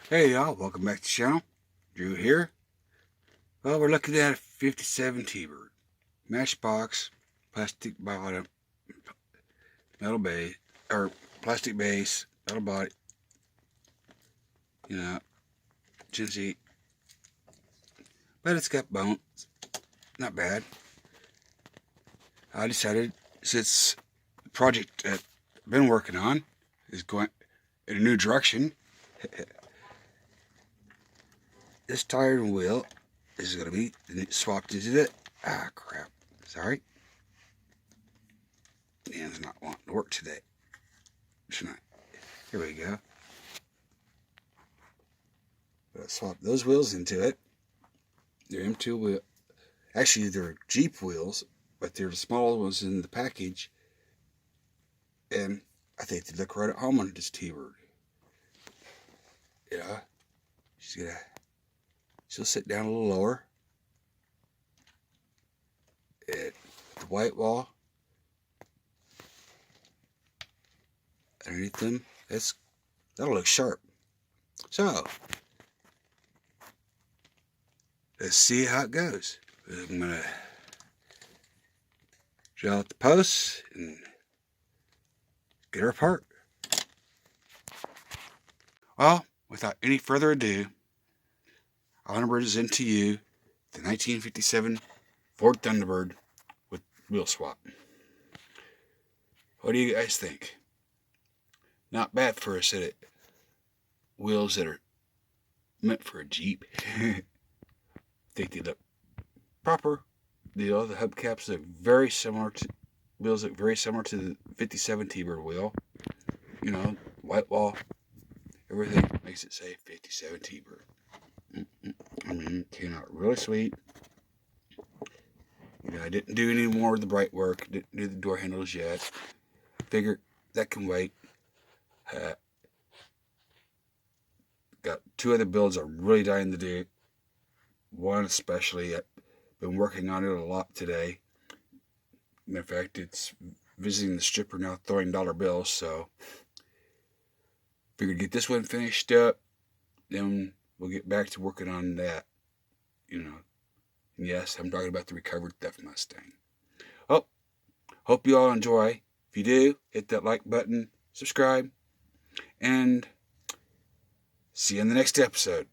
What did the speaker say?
Hey y'all, welcome back to the channel. Drew here. Well, we're looking at a 57 T-Bird. Matchbox, plastic bottom, metal base, or plastic base, metal body, chin seat. But it's got bones. Not bad. I decided, since the project that I've been working on is going in a new direction, this tire and wheel is going to be swapped into the... Ah, crap. Sorry. It's not wanting to work today. Tonight. Here we go. But I swapped those wheels into it. They're M2 wheel. Actually, they're Jeep wheels, but they're the smaller ones in the package. And I think they look right at home on this T-Bird. Yeah. She'll sit down a little lower. And the white wall underneath them, that'll look sharp. So, let's see how it goes. I'm gonna drill out the posts and get her apart. Well, without any further ado, Thunderbird is into you, the 1957 Ford Thunderbird with wheel swap. What do you guys think? Not bad for a set of wheels that are meant for a Jeep. I think they look proper. The hubcaps look very similar to wheels look very similar to the 57 T-Bird wheel. White wall, everything makes it say 57 T-Bird. Came out really sweet. I didn't do any more of the bright work. Didn't do the door handles yet. Figured that can wait. Got two other builds I'm really dying to do. One especially, I've been working on it a lot today. Matter of fact, it's visiting the stripper now, throwing dollar bills. So figured get this one finished up, then we'll get back to working on that. And yes, I'm talking about the recovered theft Mustang. Oh, hope you all enjoy. If you do, hit that like button, subscribe, and see you in the next episode.